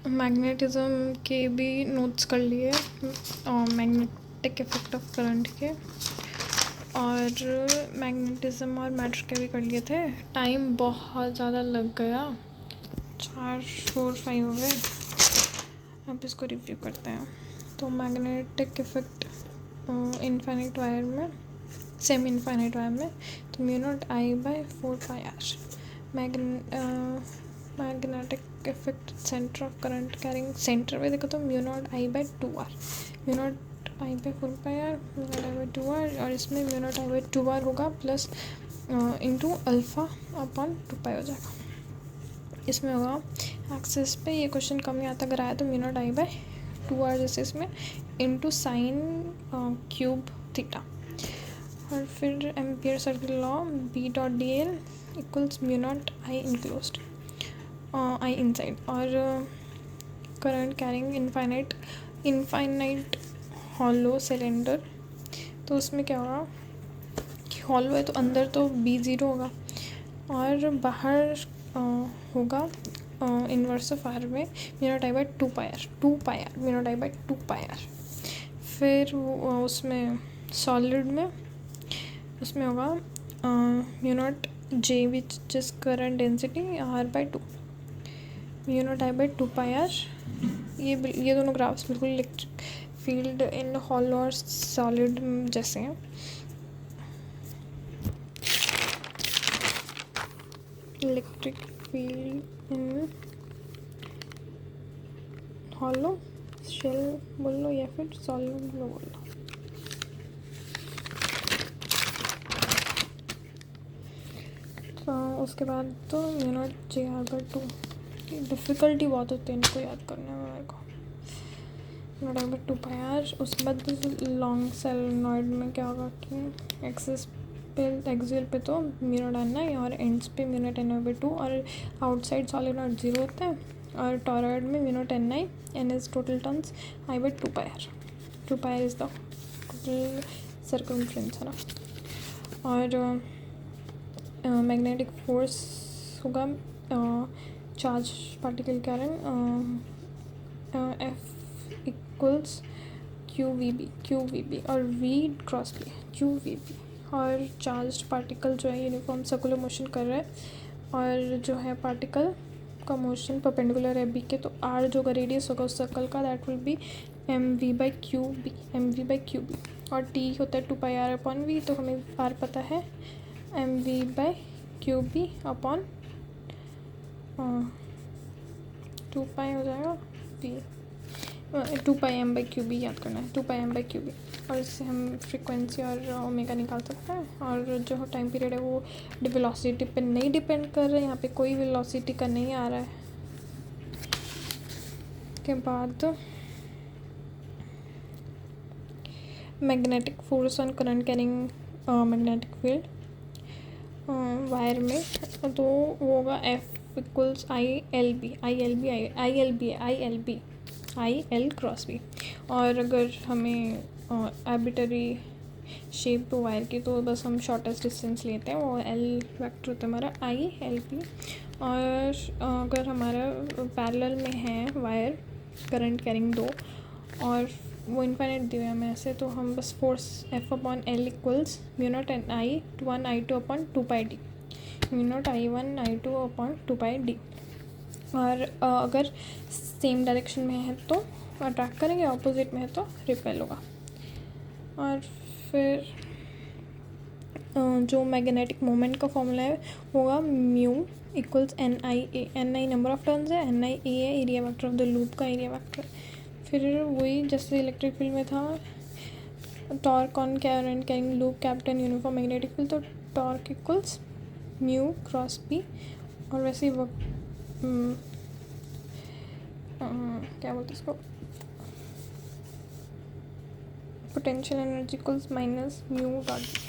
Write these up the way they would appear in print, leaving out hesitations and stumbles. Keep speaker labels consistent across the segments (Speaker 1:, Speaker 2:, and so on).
Speaker 1: Magnetism के भी notes कर लिए और मैग्नेटिक इफेक्ट ऑफ करंट के, और मैग्नेटिज्म और मैटर के भी कर लिए थे। टाइम बहुत ज़्यादा लग गया, 4-4-5 हो गए। अब इसको रिव्यू करते हैं। तो मैग्नेटिक इफेक्ट इनफाइनाइट वायर में, सेमी इनफाइनाइट वायर में, तो mu naught I by 4πr। Magnetic effect centre of current carrying, centre में देखो तो mu naught I by 2r, mu naught I by 4πr, mu naught I by 2r, और इसमें mu naught I by 2r होगा plus into alpha upon 2π हो जाएगा। इसमें होगा एक्सिस पे, ये क्वेश्चन कम ही आता, अगर आया तो mu naught I by 2r जैसे इसमें इंटू साइन क्यूब थीटा। और फिर ampere circle law, B dot D L equals mu naught I enclosed, I inside, और current carrying infinite hollow cylinder. तो उसमें क्या होगा कि हॉलो है तो अंदर तो B0 होगा और बाहर होगा इन्वर्स ऑफ आर में mu naught I by 2πr, mu naught I by 2πr। फिर उसमें सॉलिड में उसमें होगा mu naught J which is current density r by 2, mu naught I by 2πr। ये दोनों ग्राफ्स बिल्कुल इलेक्ट्रिक फील्ड इन हॉलो और सॉलिड जैसे हैं। Electric field in hollow shell बोल लो या फिर सॉलिड में बोल लो। तो उसके बाद तो mu naught J r by 2, difficulty बहुत होती है इनको याद करने में मेरे को। Mu naught I by 2πr। उसके बाद लॉन्ग सोलेनॉइड में क्या होगा कि एक्सिस पे, एक्सियल पे तो म्यू नॉट एन आई और एंड्स पे mu naught n I by 2, और आउटसाइड सोलेनॉइड 0 होता है, और टॉरॉइड में mu naught n I, n is total turns, I by 2πr, 2πr is the total circumference है ना। और मैग्नेटिक फोर्स होगा चार्ज पार्टिकल कारण F इक्वल्स QVB और V क्रॉस B QVB। और चार्ज पार्टिकल जो है यूनिफॉर्म सर्कुलर मोशन कर रहा है, और जो है पार्टिकल का मोशन परपेंडिकुलर है B के, तो R जो का रेडियस होगा उस सर्कल का, that will be MV by QB। और T होता है 2πr अपॉन V, तो हमें R पता है, MV बाई QB अपॉन 2π हो जाएगा V, 2πm बाई QB याद करना है, 2πm बाई QB। और इससे हम फ्रीक्वेंसी और ओमेगा निकाल सकते हैं। और जो टाइम पीरियड है वो वेलोसिटी पे नहीं डिपेंड कर रहा है, यहाँ पे कोई वेलोसिटी का नहीं आ रहा है। के बाद magnetic force on current carrying magnetic field wire में, तो वो होगा F equals IL cross B। और अगर हमें आर्बिटरी शेप वायर की, तो बस हम शॉर्टेस्ट डिस्टेंस लेते हैं, वो L वेक्टर होता है हमारा ILP। और अगर हमारा पैरेलल में है वायर करंट कैरिंग 2 और वो इनफाइनाइट दिए हुए हमें ऐसे, तो हम बस force F upon L equals mu not I1 I2 upon 2πd, mu naught I1 I2 upon 2πd। और अगर सेम डायरेक्शन में है तो अट्रैक्ट करेंगे, ऑपोजिट में है तो रिपेल होगा। और फिर जो मैग्नेटिक मोमेंट का फॉर्मूला है होगा mu equals NIA, NI number of turns है, NIA है area vector of the loop का एरिया वेक्टर। फिर वही जैसे इलेक्ट्रिक फील्ड में था, torque on current carrying loop capital uniform magnetic field, तो torque equals mu cross B। और वैसे ही क्या बोलते हैं इसको, potential energy equals minus mu dot B।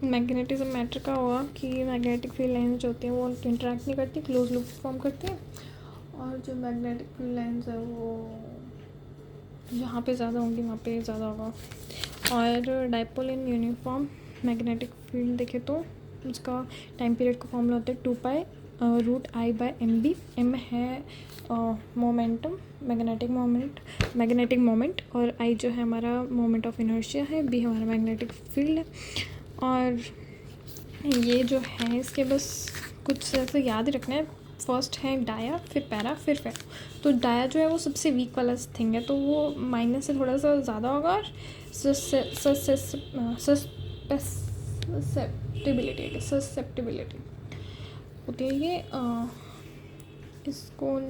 Speaker 1: Magnetism matter का होगा कि मैग्नेटिक फील्ड लाइन्स जो होती हैं वो इंटरेक्ट नहीं करती, क्लोज लूप फॉर्म करती हैं। और जो मैग्नेटिक फील्ड लाइन्स है वो जहाँ पे ज़्यादा होंगी वहाँ पे ज़्यादा होगा। और dipole in uniform magnetic field देखें तो उसका टाइम पीरियड का फॉर्मूला होता है 2π√I/mb। m है मोमेंटम, मैग्नेटिक मोमेंट, और I जो है हमारा मोमेंट ऑफ इनर्शिया है, b हमारा मैग्नेटिक फील्ड है। और ये जो है इसके बस कुछ ऐसे याद ही रखना है। फर्स्ट है डाया, फिर पैरा, फिर फेरो। तो डाया जो है वो सबसे वीक वाला थिंग है, तो वो माइनस से थोड़ा सा ज़्यादा होगा। और ससेप्टिबिलिटी होती है ये इसको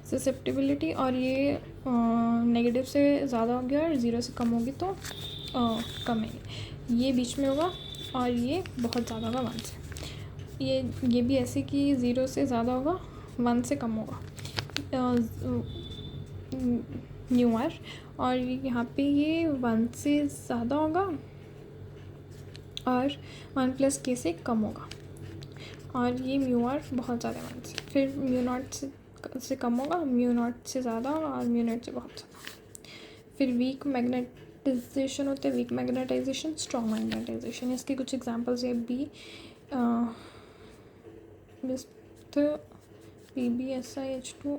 Speaker 1: ससेप्टिबिलिटी, और ये नेगेटिव से ज़्यादा हो गया और ज़ीरो से कम होगी तो कम है। ये बीच में होगा और ये बहुत ज़्यादा होगा 1 से। ये भी ऐसे कि 0 से ज़्यादा होगा, 1 से कम होगा न्यू आर। और यहाँ पे ये 1 से ज़्यादा होगा और 1 + k से कम होगा। और ये म्यू आर बहुत ज़्यादा 1 से। फिर म्यू नॉट से कम होगा, म्यू नॉट से ज़्यादा होगा और म्यू नॉट से बहुत ज़्यादा। फिर वीक मैग्नेटाइजेशन होते हैं, वीक मैग्नेटाइजेशन, स्ट्रॉन्ग मैग्नेटाइजेशन। इसके कुछ एग्जांपल्स है बी PbSiH2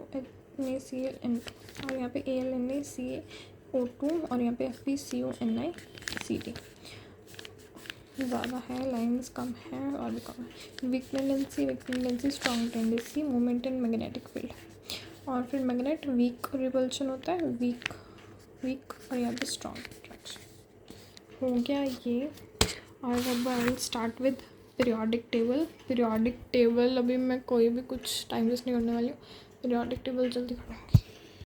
Speaker 1: NaCl और यहाँ पे AlNaCaO2 और यहाँ पे FeCO(ni)Cd। ज़्यादा है, लाइंस कम है और भी कम है। Weak tendency, strong tendency, moment and magnetic field. और फिर मैग्नेट वीक रिपल्शन होता है, वीक और यहाँ पे स्ट्रॉन्ग अट्रैक्शन। हो गया ये। और अब I will start with periodic table. अभी मैं कोई भी कुछ टाइम वेस्ट नहीं करने वाली हूँ, पीरियोडिक टेबल जल्दी करूँगी।